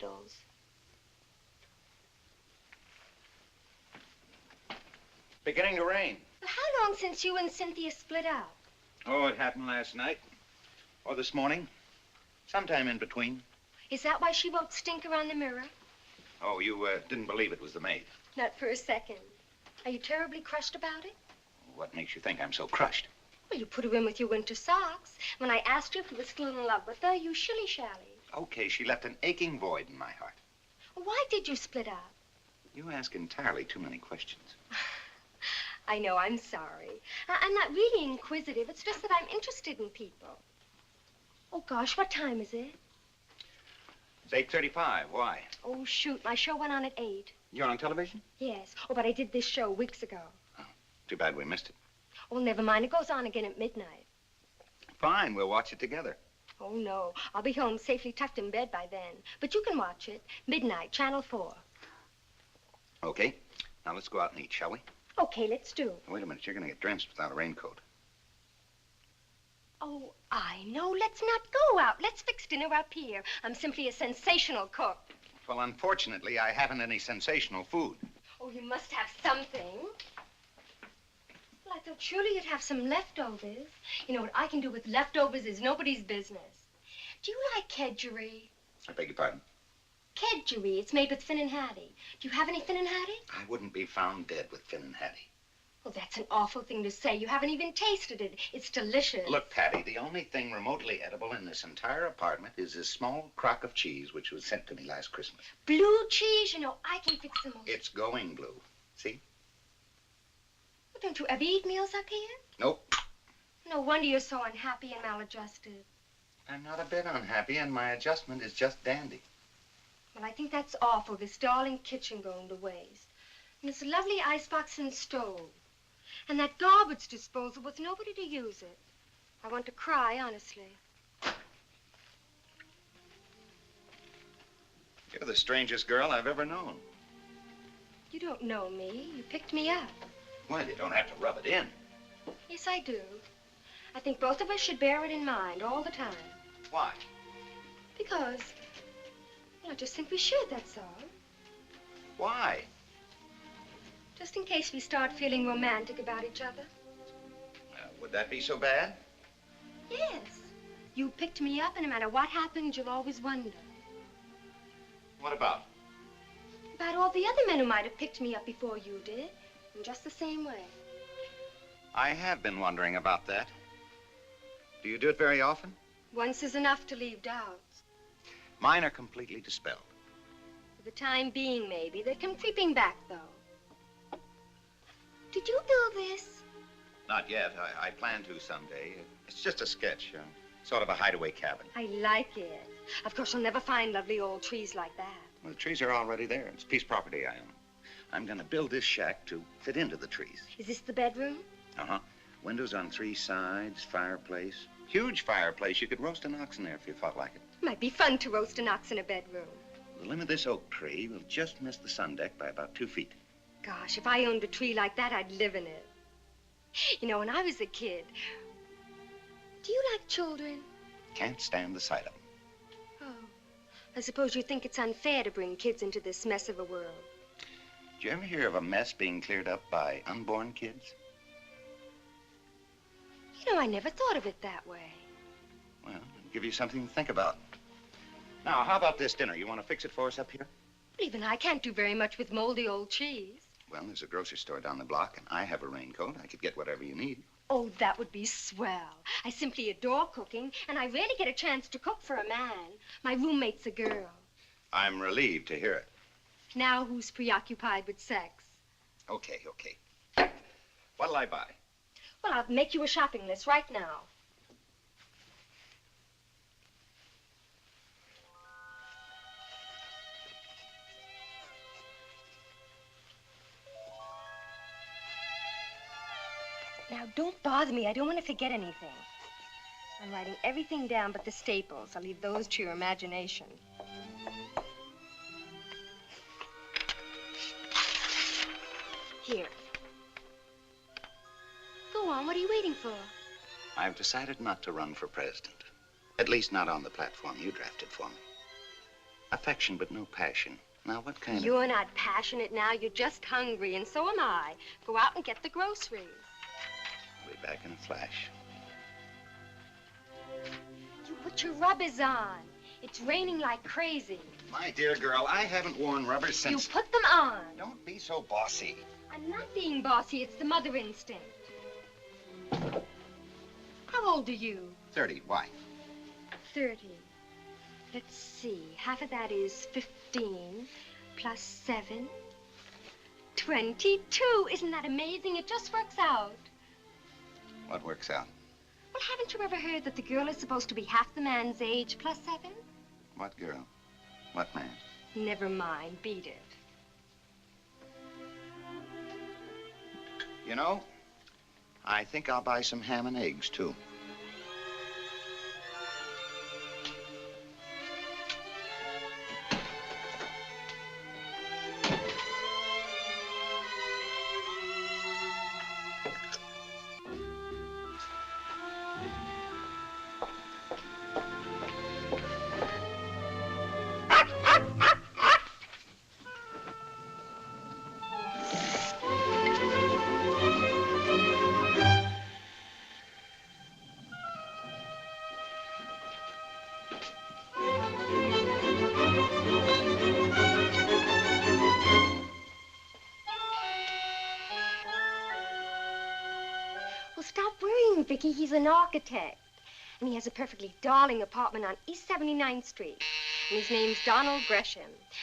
Those. Beginning to rain. Well, how long since you and Cynthia split up? Oh, it happened last night. Or this morning. Sometime in between. Is that why she wrote stinker on the mirror? Oh, you didn't believe it was the maid. Not for a second. Are you terribly crushed about it? What makes you think I'm so crushed? Well, you put her in with your winter socks. When I asked you if you were still in love with her, you shilly-shally. Okay, she left an aching void in my heart. Well, why did you split up? You ask entirely too many questions. I know, I'm sorry. I'm not really inquisitive. It's just that I'm interested in people. Oh, gosh, what time is it? It's 8:35. Why? Oh, shoot, my show went on at 8. You're on television? Yes. Oh, but I did this show weeks ago. Oh, too bad we missed it. Oh, never mind. It goes on again at midnight. Fine, we'll watch it together. Oh, no. I'll be home safely tucked in bed by then. But you can watch it. Midnight, Channel 4. Okay. Now let's go out and eat, shall we? Okay, let's do. Wait a minute. You're going to get drenched without a raincoat. Oh, I know. Let's not go out. Let's fix dinner up here. I'm simply a sensational cook. Well, unfortunately, I haven't any sensational food. Oh, you must have something. Well, I thought surely you'd have some leftovers. You know, what I can do with leftovers is nobody's business. Do you like kedgeree? I beg your pardon? Kedgeree. It's made with Finn and Hattie. Do you have any Finn and Hattie? I wouldn't be found dead with Finn and Hattie. Well, that's an awful thing to say. You haven't even tasted it. It's delicious. Look, Patty, the only thing remotely edible in this entire apartment is this small crock of cheese which was sent to me last Christmas. Blue cheese? You know, I can fix the most. It's going blue. See? Well, don't you ever eat meals up here? Nope. No wonder you're so unhappy and maladjusted. I'm not a bit unhappy, and my adjustment is just dandy. Well, I think that's awful, this darling kitchen going to waste. And this lovely icebox and stove. And that garbage disposal with nobody to use it. I want to cry, honestly. You're the strangest girl I've ever known. You don't know me. You picked me up. Well, you don't have to rub it in. Yes, I do. I think both of us should bear it in mind all the time. Why? Because, well, I just think we should, that's all. Why? Just in case we start feeling romantic about each other. Would that be so bad? Yes. You picked me up, and no matter what happens, you'll always wonder. What about? About all the other men who might have picked me up before you did, in just the same way. I have been wondering about that. Do you do it very often? Once is enough to leave doubts. Mine are completely dispelled. For the time being, maybe. They come creeping back, though. Did you build this? Not yet. I plan to someday. It's just a sketch, sort of a hideaway cabin. I like it. Of course, you'll never find lovely old trees like that. Well, the trees are already there. It's piece property I own. I'm going to build this shack to fit into the trees. Is this the bedroom? Uh-huh. Windows on 3 sides, fireplace. Huge fireplace. You could roast an ox in there if you felt like it. Might be fun to roast an ox in a bedroom. The limb of this oak tree will just miss the sun deck by about 2 feet. Gosh, if I owned a tree like that, I'd live in it. You know, when I was a kid... Do you like children? Can't stand the sight of them. Oh. I suppose you think it's unfair to bring kids into this mess of a world. Did you ever hear of a mess being cleared up by unborn kids? You know, I never thought of it that way. Well, I'll give you something to think about. Now, how about this dinner? You want to fix it for us up here? But even I can't do very much with moldy old cheese. Well, there's a grocery store down the block, and I have a raincoat. I could get whatever you need. Oh, that would be swell. I simply adore cooking, and I rarely get a chance to cook for a man. My roommate's a girl. I'm relieved to hear it. Now who's preoccupied with sex? Okay. What'll I buy? Well, I'll make you a shopping list right now. Now, don't bother me. I don't want to forget anything. I'm writing everything down but the staples. I'll leave those to your imagination. Here. Go on. What are you waiting for? I've decided not to run for president. At least not on the platform you drafted for me. Affection, but no passion. Now, what kind of... You're not passionate now. You're just hungry, and so am I. Go out and get the groceries. I'll be back in a flash. You put your rubbers on. It's raining like crazy. My dear girl, I haven't worn rubbers since... You put them on. Don't be so bossy. I'm not being bossy. It's the mother instinct. How old are you? 30. Why? 30. Let's see. Half of that is 15 plus 7. 22. Isn't that amazing? It just works out. What works out? Well, haven't you ever heard that the girl is supposed to be half the man's age plus 7? What girl? What man? Never mind. Beat it. You know, I think I'll buy some ham and eggs, too. Stop worrying, Vicky. He's an architect. And he has a perfectly darling apartment on East 79th Street. And his name's Donald Gresham.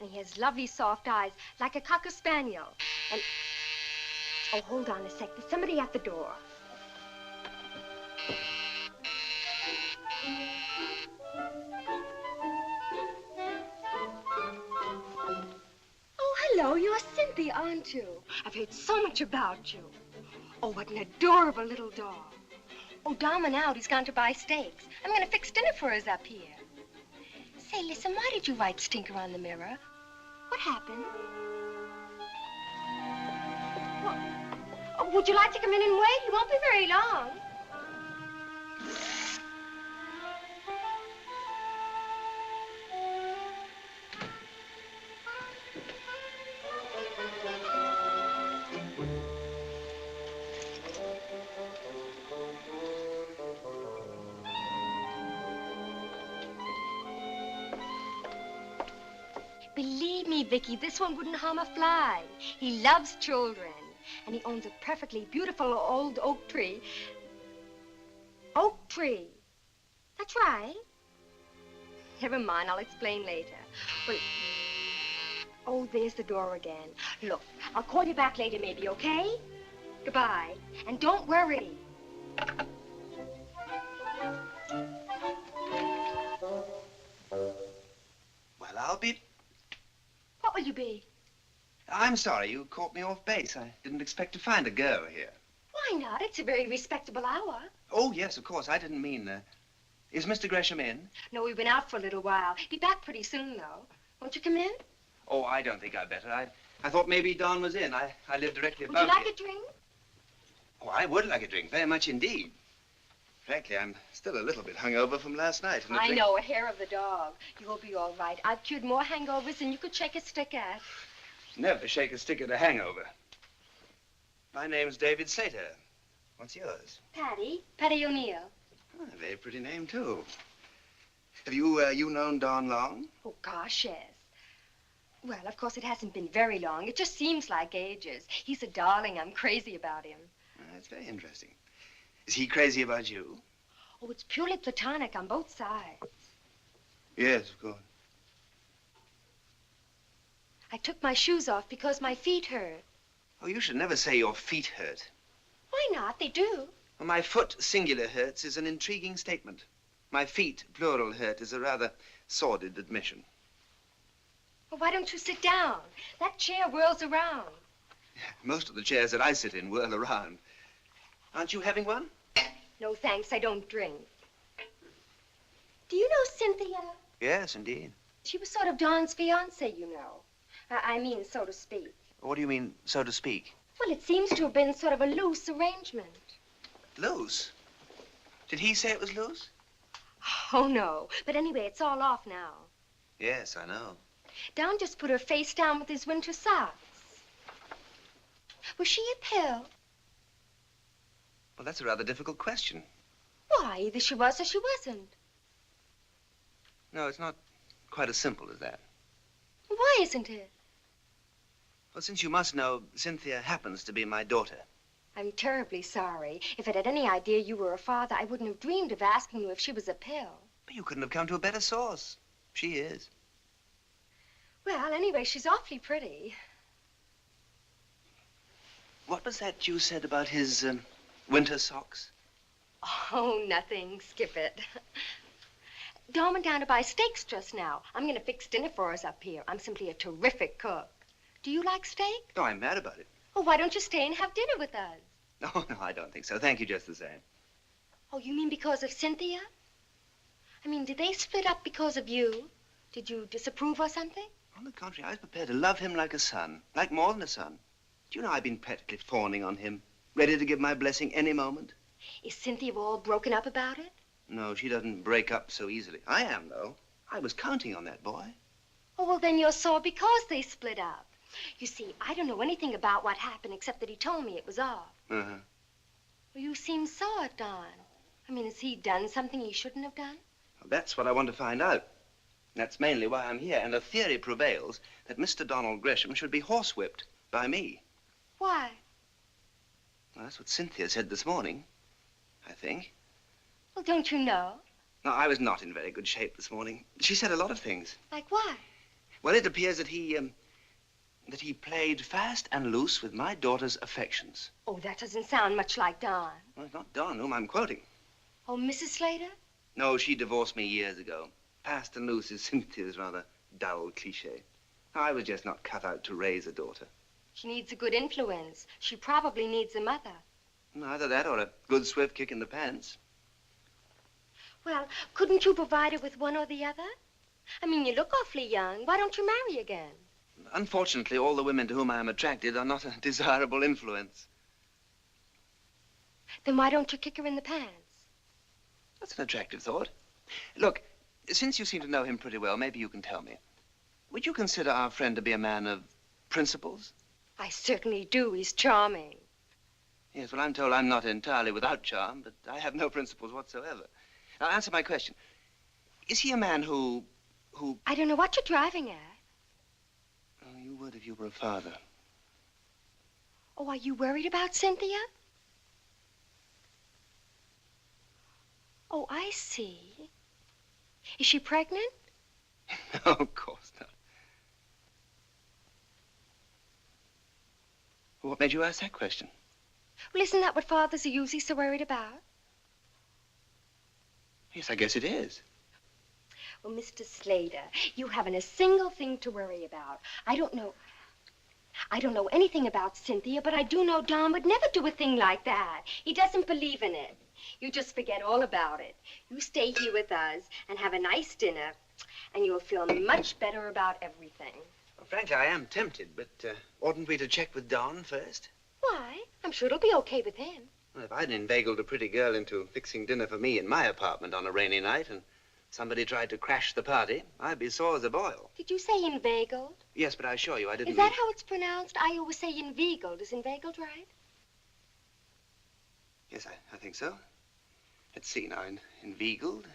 And he has lovely soft eyes, like a cocker spaniel. And... Oh, hold on a sec. There's somebody at the door. Oh, hello. You're Cynthia, aren't you? I've heard so much about you. Oh, what an adorable little dog. Oh, Dom went out. He's gone to buy steaks. I'm going to fix dinner for us up here. Say, listen, why did you write Stinker on the mirror? What happened? Well, oh, would you like to come in and wait? It won't be very long. Believe me, Vicky, this one wouldn't harm a fly. He loves children, and he owns a perfectly beautiful old oak tree. Oak tree. That's right. Never mind, I'll explain later. Well, oh, there's the door again. Look, I'll call you back later maybe, okay? Goodbye. And don't worry. Well, I'll be... What will you be? I'm sorry, you caught me off base. I didn't expect to find a girl here. Why not? It's a very respectable hour. Oh, yes, of course. I didn't mean... Is Mr. Gresham in? No, we've been out for a little while. Be back pretty soon, though. Won't you come in? Oh, I don't think I'd better. I thought maybe Don was in. I live directly above Would you like here. a drink? Oh, I would like a drink, very much indeed. Frankly, I'm still a little bit hungover from last night. And I know, a hair of the dog. You'll be all right. I've cured more hangovers than you could shake a stick at. Never shake a stick at a hangover. My name's David Sater. What's yours? Patty. Patty O'Neill. Oh, a very pretty name, too. Have you known Don long? Oh, gosh, yes. Well, of course, it hasn't been very long. It just seems like ages. He's a darling. I'm crazy about him. That's very interesting. Is he crazy about you? Oh, it's purely platonic on both sides. Yes, of course. I took my shoes off because my feet hurt. Oh, you should never say your feet hurt. Why not? They do. Well, my foot, singular, hurts is an intriguing statement. My feet, plural, hurt is a rather sordid admission. Well, why don't you sit down? That chair whirls around. Most of the chairs that I sit in whirl around. Aren't you having one? No, thanks. I don't drink. Do you know Cynthia? Yes, indeed. She was sort of Don's fiancée, you know. I mean, so to speak. What do you mean, so to speak? Well, it seems to have been sort of a loose arrangement. Loose? Did he say it was loose? Oh, no. But anyway, it's all off now. Yes, I know. Don just put her face down with his winter socks. Was she a pill? Well, that's a rather difficult question. Why, either she was or she wasn't. No, it's not quite as simple as that. Why isn't it? Well, since you must know, Cynthia happens to be my daughter. I'm terribly sorry. If I'd had any idea you were a father, I wouldn't have dreamed of asking you if she was a pill. But you couldn't have come to a better source. She is. Well, anyway, she's awfully pretty. What was that you said about his winter socks? Oh, nothing. Skip it. Dawn went down to buy steaks just now. I'm going to fix dinner for us up here. I'm simply a terrific cook. Do you like steak? No, I'm mad about it. Oh, why don't you stay and have dinner with us? No, no, I don't think so. Thank you just the same. Oh, you mean because of Cynthia? I mean, did they split up because of you? Did you disapprove or something? On the contrary, I was prepared to love him like a son, like more than a son. Do you know I've been practically fawning on him, ready to give my blessing any moment? Is Cynthia all broken up about it? No, she doesn't break up so easily. I am, though. I was counting on that boy. Oh, well, then you're sore because they split up. You see, I don't know anything about what happened except that he told me it was off. Uh-huh. Well, you seem sore, Don. I mean, has he done something he shouldn't have done? Well, that's what I want to find out. That's mainly why I'm here, and a theory prevails that Mr. Donald Gresham should be horsewhipped by me. Why? Well, that's what Cynthia said this morning, I think. Well, don't you know? No, I was not in very good shape this morning. She said a lot of things. Like what? Well, it appears that he played fast and loose with my daughter's affections. Oh, that doesn't sound much like Don. Well, it's not Don whom I'm quoting. Oh, Mrs. Slater? No, she divorced me years ago. Fast and loose is Cynthia's rather dull cliche. I was just not cut out to raise a daughter. She needs a good influence. She probably needs a mother. Either that or a good swift kick in the pants. Well, couldn't you provide her with one or the other? I mean, you look awfully young. Why don't you marry again? Unfortunately, all the women to whom I am attracted are not a desirable influence. Then why don't you kick her in the pants? That's an attractive thought. Look, since you seem to know him pretty well, maybe you can tell me. Would you consider our friend to be a man of principles? I certainly do. He's charming. Yes, well, I'm told I'm not entirely without charm, but I have no principles whatsoever. Now, answer my question. Is he a man who... I don't know what you're driving at. Oh, you would if you were a father. Oh, are you worried about Cynthia? Oh, I see. Is she pregnant? No, of course not. What made you ask that question? Well, isn't that what fathers are usually so worried about? Yes, I guess it is. Well, Mr. Slater, you haven't a single thing to worry about. I don't know anything about Cynthia, but I do know Don would never do a thing like that. He doesn't believe in it. You just forget all about it. You stay here with us and have a nice dinner, and you'll feel much better about everything. Well, frankly, I am tempted, but oughtn't we to check with Don first? Why? I'm sure it'll be okay with him. Well, if I'd inveigled a pretty girl into fixing dinner for me in my apartment on a rainy night and somebody tried to crash the party, I'd be sore as a boil. Did you say inveigled? Yes, but I assure you I didn't Is that how it's pronounced? I always say inveigled. Is inveigled right? Yes, I think so. Let's see now. Inveigled?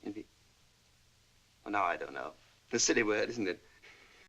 Well, now I don't know. A silly word, isn't it?